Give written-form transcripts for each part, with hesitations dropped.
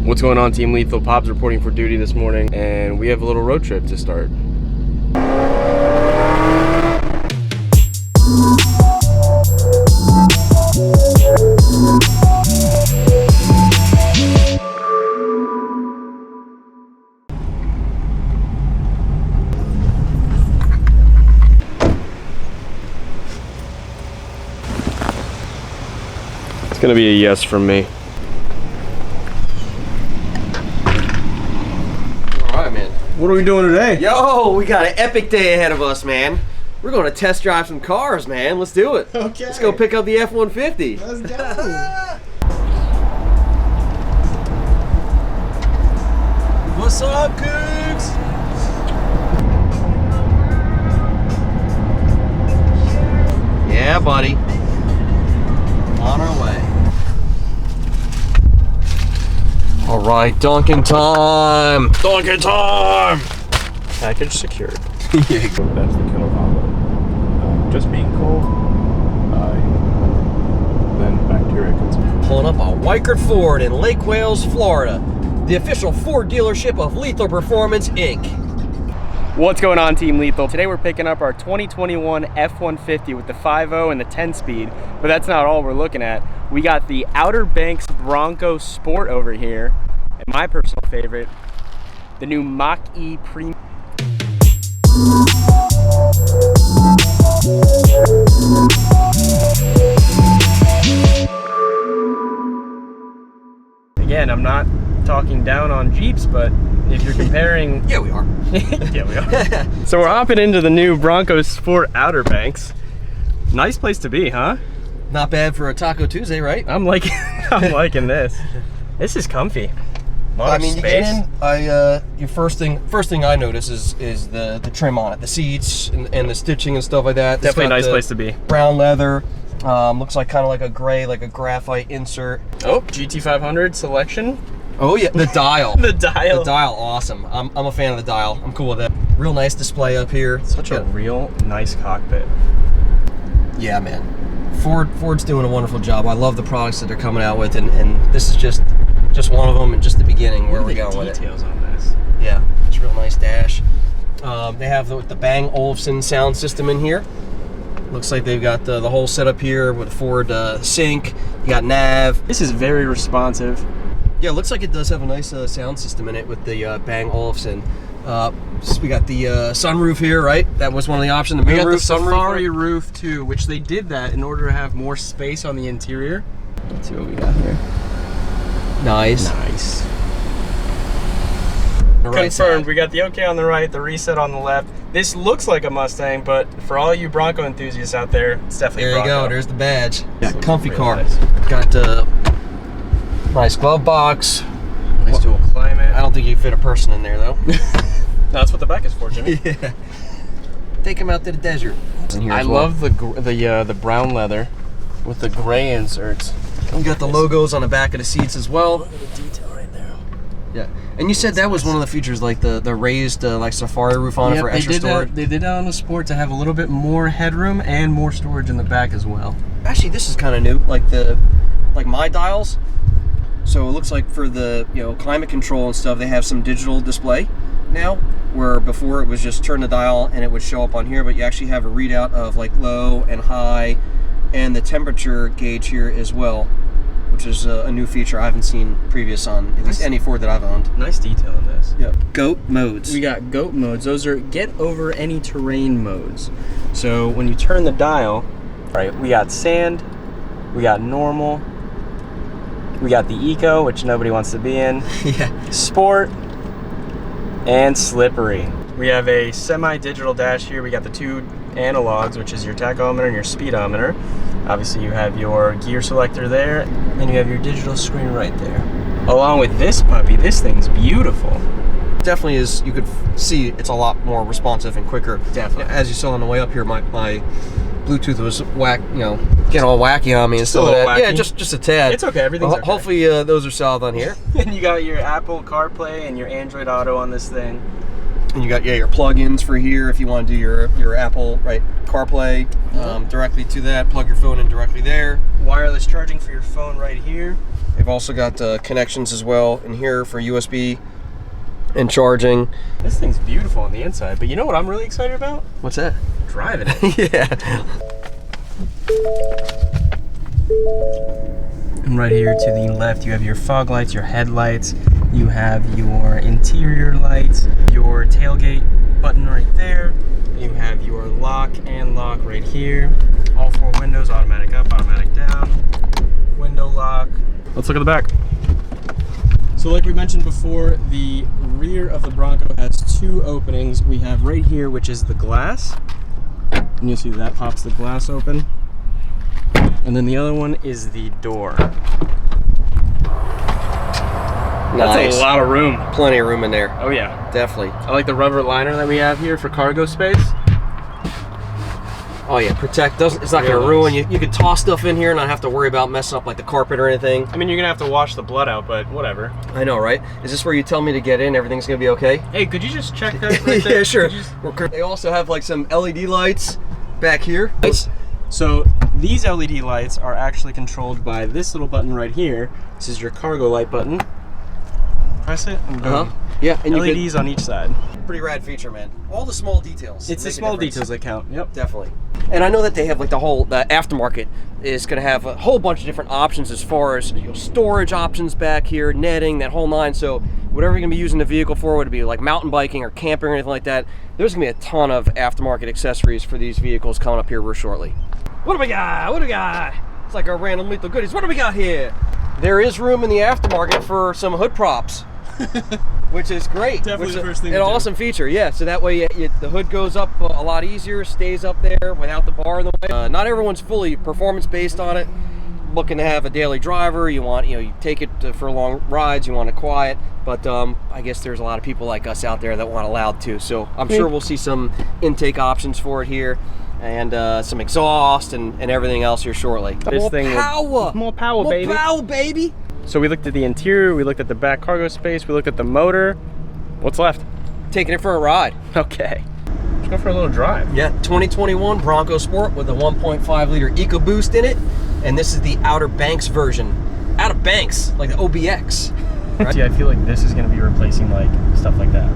What's going on, Team Lethal? Pop's reporting for duty this morning, and we have a little road trip to start. It's gonna be a yes from me. Alright, man. What are we doing today? Yo, we got an epic day ahead of us, man. We're going to test drive some cars, man. Let's do it. Okay. Let's go pick up the F-150. Let's go. What's up, Cougs? Yeah, buddy. On our way. All right, Dunkin' time. Dunkin' time. Package secured. Yeah. That's the killer combo. Just being cold, then bacteria can. Pulling up a Weikert Ford in Lake Wales, Florida. The official Ford dealership of Lethal Performance, Inc. What's going on, Team Lethal? Today we're picking up our 2021 F-150 with the 5.0 and the 10-speed, but that's not all we're looking at. We got the Outer Banks Bronco Sport over here, and my personal favorite, the new mach-e Premium. Again, I'm not talking down on Jeeps, but if you're comparing... Yeah, we are. Yeah, we are. So we're hopping into the new Bronco Sport Outer Banks. Nice place to be, huh? Not bad for a Taco Tuesday, right? I'm liking this. This is comfy. I mean, you get in. Your first thing I notice is the trim on it, the seats and the stitching and stuff like that. Definitely a nice place to be. Brown leather. Looks like kind of like a gray, like a graphite insert. Oh, GT500 selection. Oh yeah, the dial. The dial. The dial, awesome. I'm a fan of the dial. I'm cool with that. Real nice display up here. Such a real nice cockpit. Yeah, man. Ford's doing a wonderful job. I love the products that they're coming out with, and this is just one of them, and just the beginning where we're going with it. Details on this. Yeah, it's a real nice dash. They have the Bang Olufsen sound system in here. Looks like they've got the whole setup here with a Ford sync. You got nav. This is very responsive. Yeah, it looks like it does have a nice sound system in it with the Bang Olufsen. So we got the sunroof here, right? That was one of the options. We got the sunroof, Safari roof too, which they did that in order to have more space on the interior. Let's see what we got here. Nice. Nice. Right Confirmed. side. We got the OK on the right, the reset on the left. This looks like a Mustang, but for all you Bronco enthusiasts out there, it's definitely There you Bronco. go. There's the badge. Yeah, This comfy looks car. really nice. Got nice glove box. Nice dual climate. I don't think you fit a person in there though. No, that's what the back is for, Jimmy. Yeah. Take him out to the desert. I love the brown leather with the gray inserts. We got the logos on the back of the seats as well. Look at the detail right there. Yeah, and you said that was one of the features, like the raised like Safari roof on it for extra storage. They did that on the Sport to have a little bit more headroom and more storage in the back as well. Actually, this is kind of new, like my dials. So it looks like for the climate control and stuff, they have some digital display now, where before it was just turn the dial and it would show up on here, but you actually have a readout of like low and high, and the temperature gauge here as well, which is a new feature I haven't seen previous on at least any Ford that I've owned. Nice detail in this. Yep. Goat modes. We got GOAT modes. Those are get over any terrain modes. So when you turn the dial, right, we got sand, we got normal, we got the eco, which nobody wants to be in, Yeah. sport, and slippery. We have a semi-digital dash here. We got the two analogs, which is your tachometer and your speedometer. Obviously you have your gear selector there, and you have your digital screen right there. Along with this puppy, this thing's beautiful. Definitely is. You could see it's a lot more responsive and quicker. Definitely. As you saw on the way up here, my Bluetooth was getting all wacky on me and Still stuff a like little that. Yeah, wacky. just a tad. It's okay, everything's okay. Hopefully those are solved on here. And you got your Apple CarPlay and your Android Auto on this thing. And you got your plugins for here if you want to do your Apple CarPlay directly to that. Plug your phone in directly there. Wireless charging for your phone right here. They've also got connections as well in here for USB and charging. This thing's beautiful on the inside, but you know what I'm really excited about? What's that? Driving it. Yeah. And right here to the left, you have your fog lights, your headlights, you have your interior lights, your tailgate button right there, you have your lock and lock right here, all 4 windows, automatic up, automatic down, window lock. Let's look at the back. So like we mentioned before, the rear of the Bronco has 2 openings. We have right here, which is the glass, and you'll see that pops the glass open. And then the other one is the door. Nice. That's a lot of room. Plenty of room in there. Oh yeah. Definitely. I like the rubber liner that we have here for cargo space. Oh yeah, protect. It's not going to ruin you. You could toss stuff in here and not have to worry about messing up like the carpet or anything. I mean, you're gonna have to wash the blood out, but whatever. I know, right? Is this where you tell me to get in? Everything's going to be okay? Hey, could you just check that right there? Yeah, sure. Just... They also have like some LED lights back here. So these LED lights are actually controlled by this little button right here. This is your cargo light button. Press it and boom. Yeah, and LEDs on each side. Pretty rad feature, man. All the small details. It's the small details that count. Yep. Definitely. And I know that they have like the aftermarket is going to have a whole bunch of different options as far as storage options back here, netting, that whole 9. So whatever you're going to be using the vehicle for, would it be like mountain biking or camping or anything like that, there's going to be a ton of aftermarket accessories for these vehicles coming up here real shortly. What do we got? What do we got? It's like our random lethal goodies. What do we got here? There is room in the aftermarket for some hood props. Which is great. Definitely the first thing to an do. Awesome feature, yeah. So that way the hood goes up a lot easier, stays up there without the bar in the way. Not everyone's fully performance based on it. Looking to have a daily driver, you want, you take it for long rides, you want it quiet. But I guess there's a lot of people like us out there that want it loud too. So I'm sure we'll see some intake options for it here. And some exhaust and everything else here shortly. This thing power! More power, baby. More power, baby! So we looked at the interior, we looked at the back cargo space, we looked at the motor. What's left? Taking it for a ride. Okay. Let's go for a little drive. Yeah, 2021 Bronco Sport with a 1.5 liter Ecoboost in it. And this is the Outer Banks version. Outer Banks, like the OBX. Right? See, I feel like this is going to be replacing like stuff like that.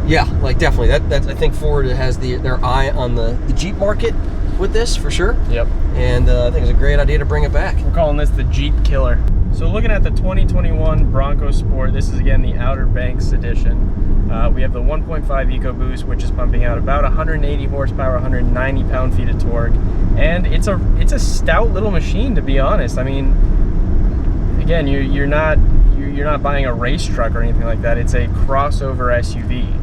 Yeah, like definitely. That's I think Ford has their eye on the Jeep market with this for sure. Yep. And I think it's a great idea to bring it back. We're calling this the Jeep Killer. So looking at the 2021 Bronco Sport, this is again the Outer Banks edition. We have the 1.5 Ecoboost, which is pumping out about 180 horsepower, 190 pound-feet of torque, and it's a stout little machine, to be honest. I mean, again, you're not buying a race truck or anything like that. It's a crossover SUV.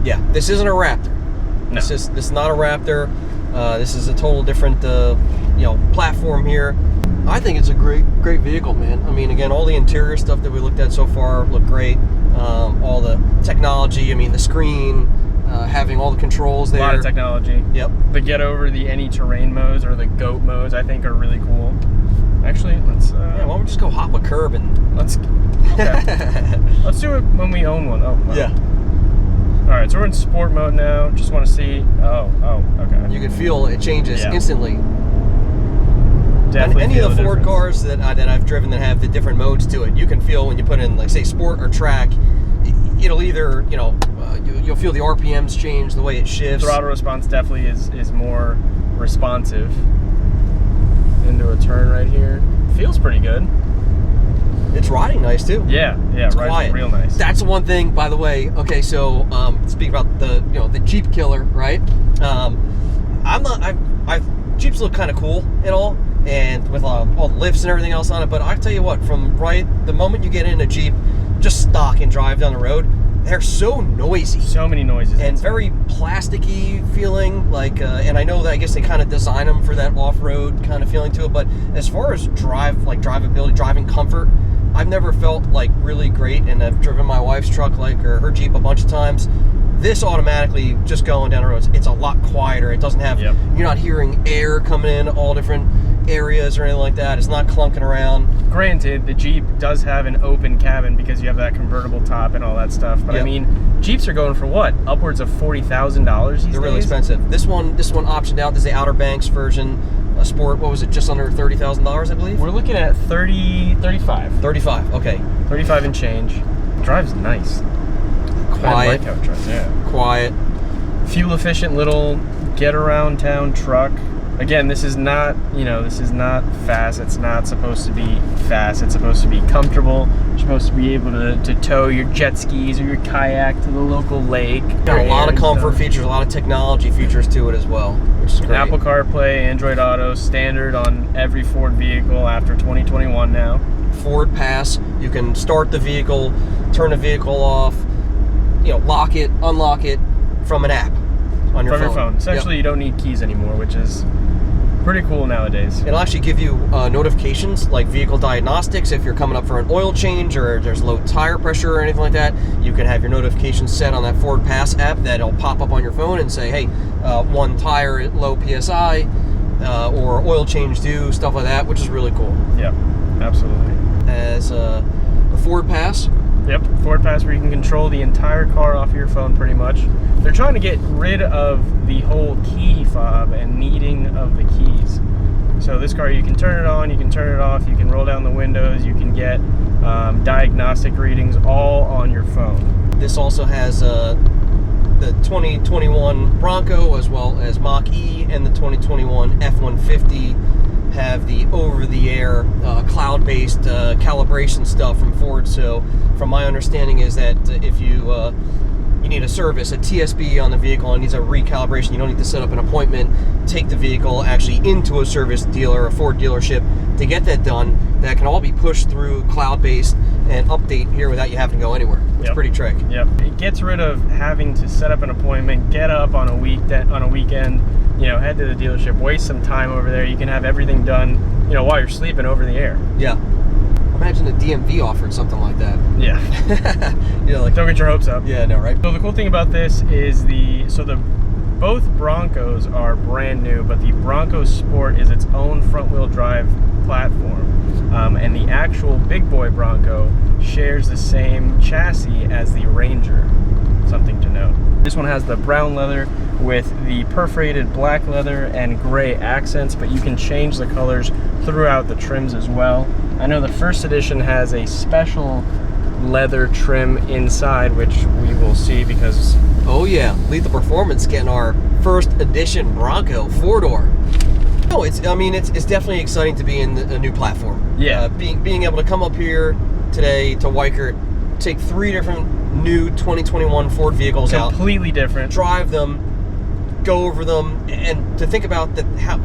Yeah, this isn't a Raptor. No. This is not a Raptor. This is a total different platform here. I think it's a great vehicle, man. I mean, again, all the interior stuff that we looked at so far look great. All the technology, I mean, the screen, having all the controls there. A lot of technology. Yep. The get over the any terrain modes or the goat modes, I think, are really cool. Actually, let's. Yeah, why don't we just go hop a curb and let's. Okay. Let's do it when we own one. Oh. Wow. Yeah. All right, so we're in sport mode now. Just want to see. Oh, okay. You can feel it changes instantly. Definitely any feel of the Ford difference. cars that I've driven that have the different modes to it, you can feel when you put in, like, say, sport or track, it'll either, you'll feel the RPMs change, the way it shifts. Throttle response definitely is more responsive. Into a turn right here. Feels pretty good. It's riding nice too. Yeah, It's riding quiet. real nice. That's the one thing, by the way. Okay, so speaking about the Jeep Killer, right? Jeeps look kind of cool and all, and with all the lifts and everything else on it. But I tell you what, from the moment you get in a Jeep, just stock and drive down the road, they're so noisy. So many noises. And very plasticky feeling, like, and I know that I guess they kind of design them for that off-road kind of feeling to it, but as far as drivability, driving comfort, I've never felt like really great, and I've driven my wife's truck or her Jeep a bunch of times. This automatically, just going down the road, it's a lot quieter. It doesn't have, you're not hearing air coming in all different areas or anything like that. It's not clunking around. Granted, the Jeep does have an open cabin because you have that convertible top and all that stuff. But Yep. I mean, Jeeps are going for what? Upwards of $40,000 these days? They're really expensive. This one optioned out. This is the Outer Banks version, a Sport. What was it? Just under $30,000, I believe. We're looking at 35. 35. Okay. 35 and change. Drives nice. I Quiet. like how it drives. Yeah. Quiet. Fuel efficient little get around town truck. Again, this is not, this is not fast. It's not supposed to be fast. It's supposed to be comfortable. You're supposed to be able to tow your jet skis or your kayak to the local lake. Got a lot of comfort features, a lot of technology features to it as well, which is great. Apple CarPlay, Android Auto, standard on every Ford vehicle after 2021 now. Ford Pass. You can start the vehicle, turn the vehicle off, lock it, unlock it from an app on your phone. Essentially, You don't need keys anymore, which is pretty cool nowadays. It'll actually give you notifications like vehicle diagnostics if you're coming up for an oil change or there's low tire pressure or anything like that. You can have your notifications set on that Ford Pass app that'll pop up on your phone and say, hey, one tire at low PSI or oil change due, stuff like that, which is really cool. Yep, absolutely. As a Ford Pass. Yep, Ford Pass where you can control the entire car off your phone pretty much. They're trying to get rid of the whole key fob and needing of the keys. So this car, you can turn it on, you can turn it off, you can roll down the windows, you can get diagnostic readings all on your phone. This also has the 2021 Bronco as well as Mach-E and the 2021 F-150 have the over-the-air cloud-based calibration stuff from Ford. So from my understanding is that if you need a service, a TSB on the vehicle, and needs a recalibration, you don't need to set up an appointment, take the vehicle actually into a service dealer, a Ford dealership to get that done. That can all be pushed through cloud-based and update here without you having to go anywhere. It's pretty trick. Yep. It gets rid of having to set up an appointment, get up on a weekend, head to the dealership, waste some time over there. You can have everything done, while you're sleeping over the air. Yeah. Imagine the DMV offered something like that. Yeah. Don't get your hopes up. Yeah, no, right? So the cool thing about this is both Broncos are brand new, but the Bronco Sport is its own front-wheel drive platform. And the actual big boy Bronco shares the same chassis as the Ranger. Something to note. This one has the brown leather with the perforated black leather and gray accents, but you can change the colors throughout the trims as well. I know the first edition has a special leather trim inside, which we will see because... Oh yeah, Lethal Performance getting our first edition Bronco 4-door. No, it's definitely exciting to be in a new platform. Yeah. Being able to come up here today to Weikert, take 3 different new 2021 Ford vehicles out, completely different, drive them, go over them, and to think about that, how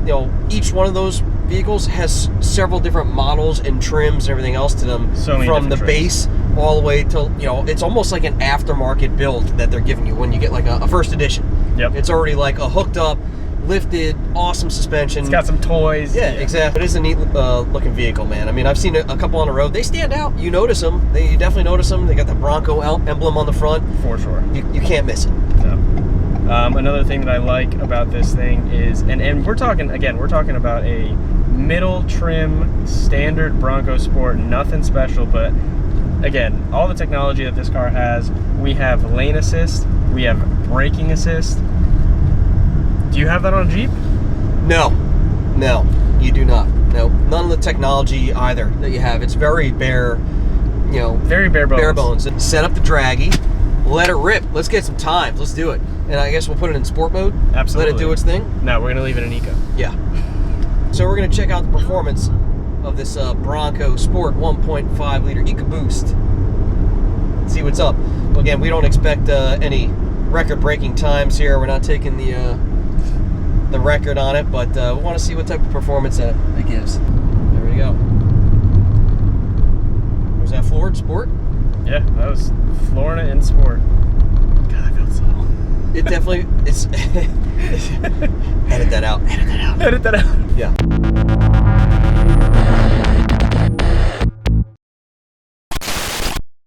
each one of those vehicles has several different models and trims and everything else to them, from the base all the way to it's almost like an aftermarket build that they're giving you when you get like a first edition. Yep. It's already like a hooked up, lifted, awesome suspension. It's got some toys. Yeah, exactly. It is a neat looking vehicle, man. I mean, I've seen a couple on the road. They stand out. You notice them. You definitely notice them. They got the Bronco emblem on the front. For sure. You can't miss it. No. Another thing that I like about this thing is, and we're talking about a middle trim standard Bronco Sport, nothing special, but again, all the technology that this car has. We have lane assist, we have braking assist. Do you have that on a Jeep? No, you do not. No, none of the technology either that you have. It's very bare, very bare bones. Bare bones. Set up the Dragy, let it rip. Let's get some times. Let's do it. And I guess we'll put it in sport mode. Absolutely. Let it do its thing. No, we're gonna leave it in eco. Yeah. So we're gonna check out the performance of this Bronco Sport 1.5 liter Ecoboost. See what's up. Well, again, we don't expect any record-breaking times here. We're not taking the record on it, but we want to see what type of performance it gives. There we go. Was that Ford Sport? Yeah, that was Florida in Sport. God, I felt so. It definitely is. Edit that out. Edit that out. Yeah.